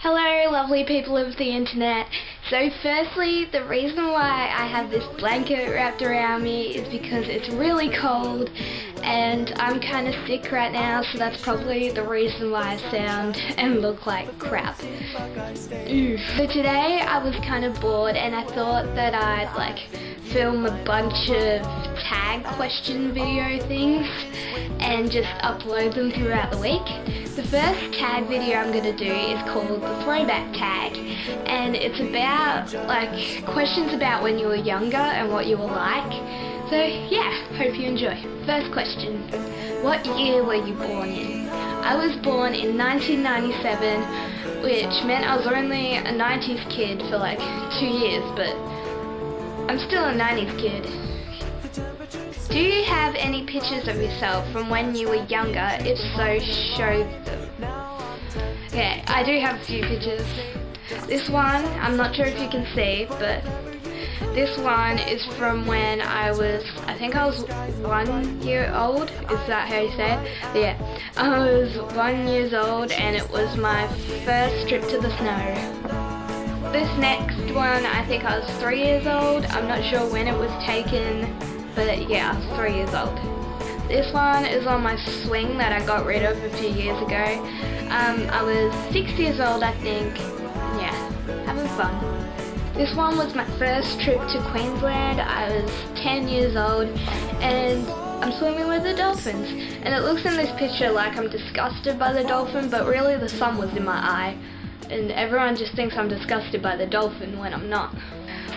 Hello lovely people of the internet. So firstly, the reason why I have this blanket wrapped around me is because it's really cold and I'm kind of sick right now, so that's probably the reason why I sound and look like crap. So today I was kind of bored and I thought that I'd film a bunch of tag question video things and just upload them throughout the week. The first tag video I'm going to do is called the Throwback Tag, and it's about questions about when you were younger and what you were like. So yeah, hope you enjoy. First question, what year were you born in? I was born in 1997, which meant I was only a 90s kid for 2 years, but I'm still a 90s kid. Do you have any pictures of yourself from when you were younger? If so, show them. Okay, I do have a few pictures. This one, I'm not sure if you can see, but this one is from when I think I was 1 year old. Is that how you say it? Yeah, I was 1 year old and it was my first trip to the snow. This next one, I think I was 3 years old. I'm not sure when it was taken, but yeah, I was 3 years old. This one is on my swing that I got rid of a few years ago. I was 6 years old, I think. Yeah, having fun. This one was my first trip to Queensland. I was 10 years old and I'm swimming with the dolphins. And it looks in this picture like I'm disgusted by the dolphin, but really the sun was in my eye. And everyone just thinks I'm disgusted by the dolphin when I'm not.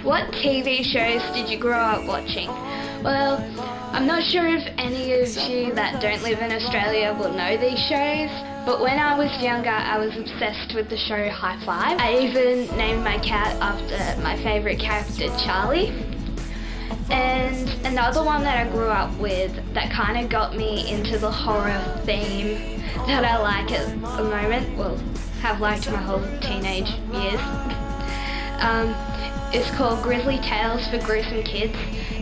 What TV shows did you grow up watching? Well, I'm not sure if any of you that don't live in Australia will know these shows, but when I was younger I was obsessed with the show High Five. I even named my cat after my favourite character, Charlie. And another one that I grew up with that kind of got me into the horror theme that I like at the moment, well, have liked my whole teenage years, it's called Grizzly Tales for Gruesome Kids,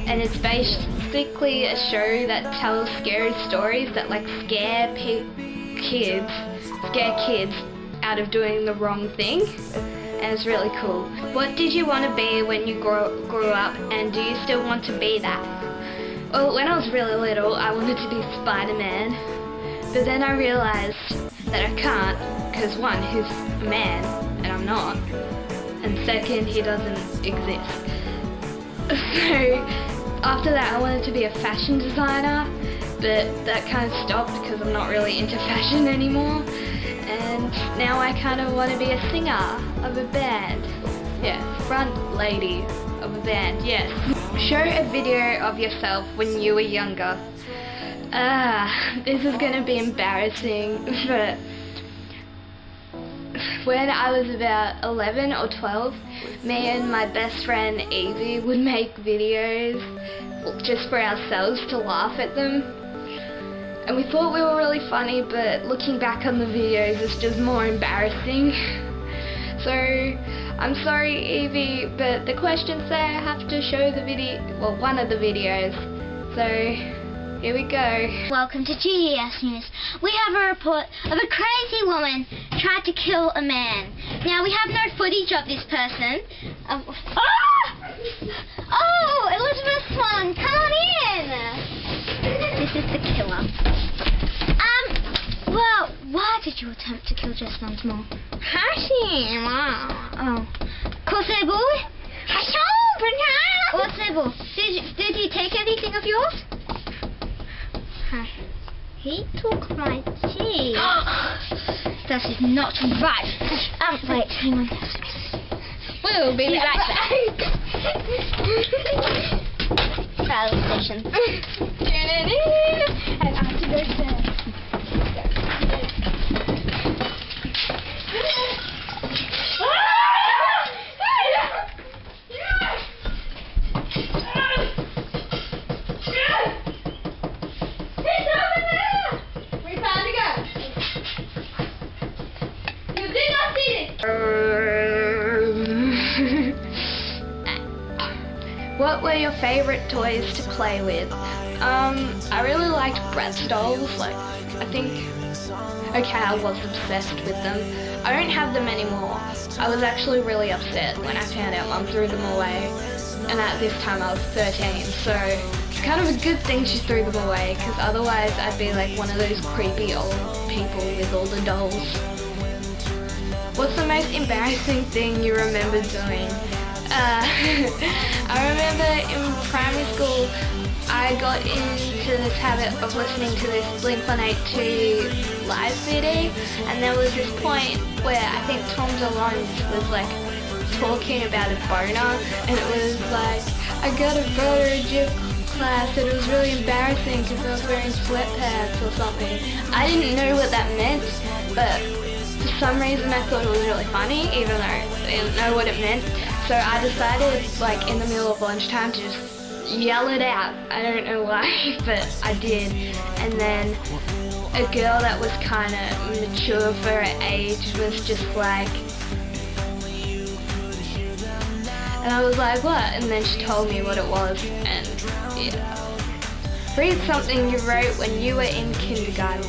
and it's basically a show that tells scary stories that scare kids out of doing the wrong thing, and it's really cool. What did you want to be when you grew up, and do you still want to be that? Well, when I was really little I wanted to be Spider-Man, but then I realised that I can't, because one, he's a man and I'm not, and second, he doesn't exist. So after that I wanted to be a fashion designer, but that kind of stopped because I'm not really into fashion anymore, and now I kind of want to be a singer of a band. Yeah, front lady of a band, yes. Show a video of yourself when you were younger. This is going to be embarrassing, but when I was about 11 or 12, me and my best friend Evie would make videos just for ourselves to laugh at them. And we thought we were really funny, but looking back on the videos it's just more embarrassing. So I'm sorry Evie, but the questions say I have to show the video, well, one of the videos. So here we go. Welcome to GES News. We have a report of a crazy woman tried to kill a man. Now we have no footage of this person. Oh, Elizabeth Swan, come on in. This is the killer. Well, why did you attempt to kill Jess Dunsmore? Oh. Kosebu? Kosebu, did he take anything of yours? He took my tea. That is not right. Wait, hang on. We'll be right back. Trial station. And after this, What were your favourite toys to play with? I really liked Bratz dolls. I was obsessed with them. I don't have them anymore. I was actually really upset when I found out Mum threw them away, and at this time I was 13, so it's kind of a good thing she threw them away, because otherwise I'd be like one of those creepy old people with all the dolls. What's the most embarrassing thing you remember doing? I remember in primary school I got into this habit of listening to this Blink-182 live CD, and there was this point where I think Tom DeLonge was like talking about a boner, and it was like, I got a boner in gym class and it was really embarrassing because I was wearing sweatpants or something. I didn't know what that meant, but for some reason I thought it was really funny, even though I didn't know what it meant. So I decided, like in the middle of lunchtime, to just yell it out. I don't know why, but I did. And then a girl that was kind of mature for her age was just like, and I was like, what? And then she told me what it was, and yeah. Read something you wrote when you were in kindergarten.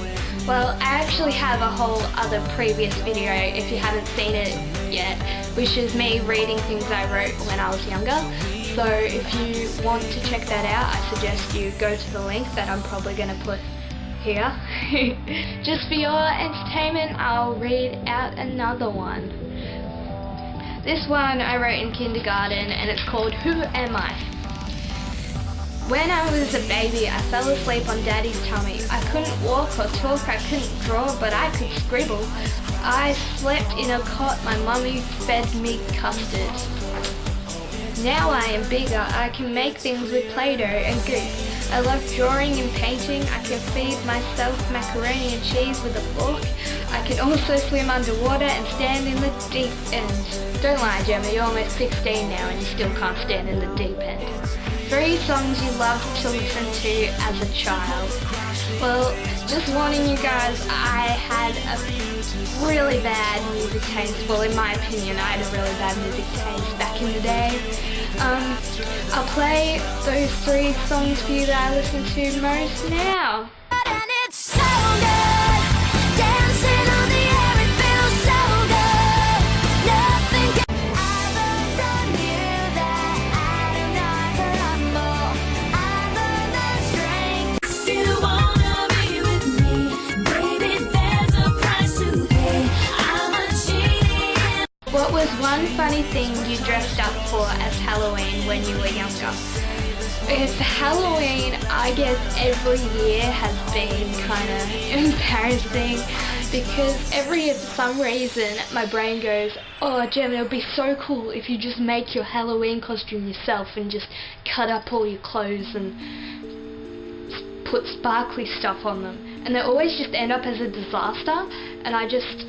Well, I actually have a whole other previous video, if you haven't seen it yet, which is me reading things I wrote when I was younger. So if you want to check that out, I suggest you go to the link that I'm probably going to put here. Just for your entertainment, I'll read out another one. This one I wrote in kindergarten, and it's called Who Am I? When I was a baby, I fell asleep on Daddy's tummy. I couldn't walk or talk, I couldn't draw, but I could scribble. I slept in a cot, my mummy fed me custard. Now I am bigger, I can make things with Play-Doh and goop. I love drawing and painting, I can feed myself macaroni and cheese with a fork. I can also swim underwater and stand in the deep end. Don't lie, Gemma, you're almost 16 now and you still can't stand in the deep end. 3 songs you loved to listen to as a child. Well, just warning you guys, I had a really bad music taste. Well, in my opinion, I had a really bad music taste back in the day. I'll play those 3 songs for you that I listen to most now. And it's so good, dancing on the air, it feels so good. Nothing can I learned from you that I do not crumble. I learned the strength. You wanna be with me, baby, there's a price to pay. I'm a cheating. What was one funny thing you dressed up for as Halloween when you were younger? It's Halloween, I guess every year has been kind of embarrassing, because every year for some reason my brain goes, oh Gemma, it would be so cool if you just make your Halloween costume yourself and just cut up all your clothes and put sparkly stuff on them. And they always just end up as a disaster, and I just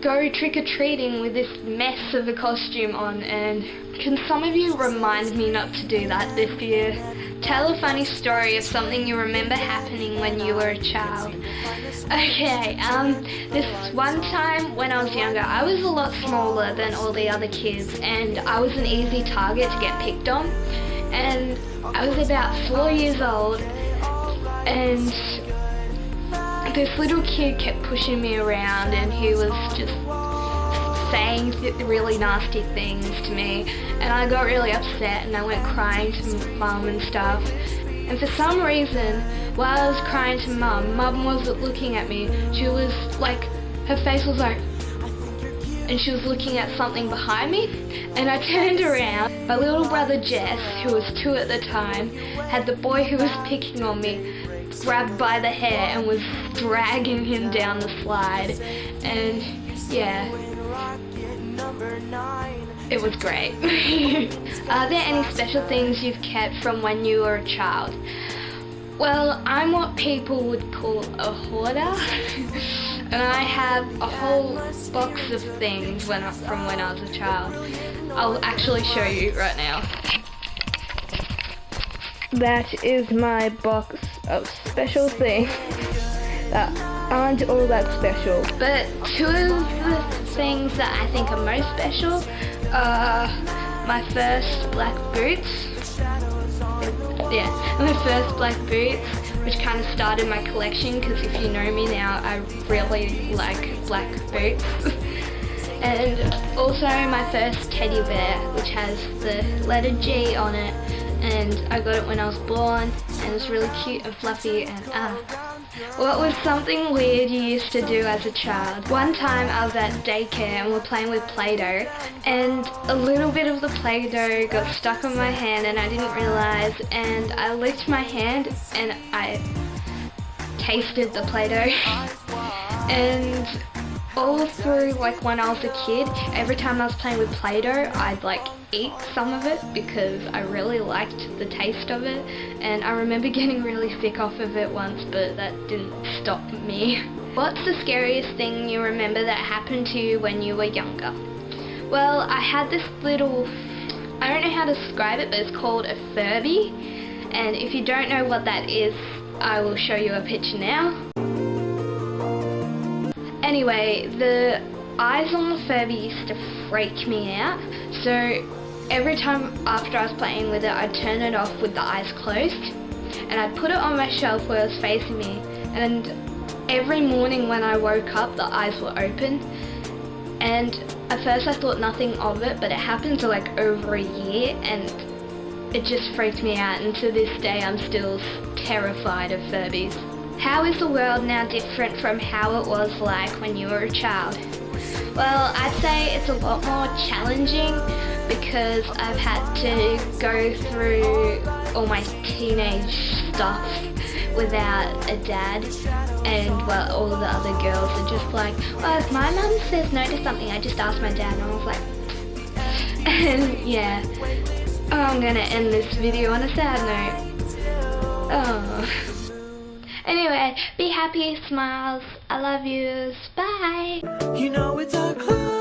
go trick-or-treating with this mess of a costume on. And can some of you remind me not to do that this year? Tell a funny story of something you remember happening when you were a child. Okay, this one time when I was younger, I was a lot smaller than all the other kids, and I was an easy target to get picked on. And I was about 4 years old, and this little kid kept pushing me around, and he was just saying really nasty things to me, and I got really upset and I went crying to Mum and stuff. And for some reason, while I was crying to Mum wasn't looking at me. She was like, her face was like, and she was looking at something behind me, and I turned around. My little brother Jess, who was 2 at the time, had the boy who was picking on me grabbed by the hair and was dragging him down the slide. And yeah, it was great. Are there any special things you've kept from when you were a child? Well, I'm what people would call a hoarder. And I have a whole box of things from when I was a child. I'll actually show you right now. That is my box of special things that aren't all that special. But 2 of the things that I think are most special are my first black boots. Yeah, my first black boots, which kind of started my collection, because if you know me now, I really like black boots. And also my first teddy bear, which has the letter G on it, and I got it when I was born, and it's really cute and fluffy. And what was something weird you used to do as a child? One time I was at daycare and we were playing with Play-Doh, and a little bit of the Play-Doh got stuck on my hand and I didn't realise, and I licked my hand and I tasted the Play-Doh. And all through, like, when I was a kid, every time I was playing with Play-Doh, I'd like eat some of it because I really liked the taste of it, and I remember getting really sick off of it once, but that didn't stop me. What's the scariest thing you remember that happened to you when you were younger? Well, I had this little, I don't know how to describe it, but it's called a Furby, and if you don't know what that is, I will show you a picture now. Anyway, the eyes on the Furby used to freak me out, so every time after I was playing with it, I'd turn it off with the eyes closed, and I'd put it on my shelf where it was facing me, and every morning when I woke up, the eyes were open, and at first I thought nothing of it, but it happened for like over a year, and it just freaked me out, and to this day I'm still terrified of Furbies. How is the world now different from how it was like when you were a child? Well, I'd say it's a lot more challenging because I've had to go through all my teenage stuff without a dad, and well, all the other girls are just like, well, if my mum says no to something, I just ask my dad, and I was like, and yeah, I'm gonna end this video on a sad note. Oh. Anyway, be happy, smiles, I love yous, bye! You know it's our club.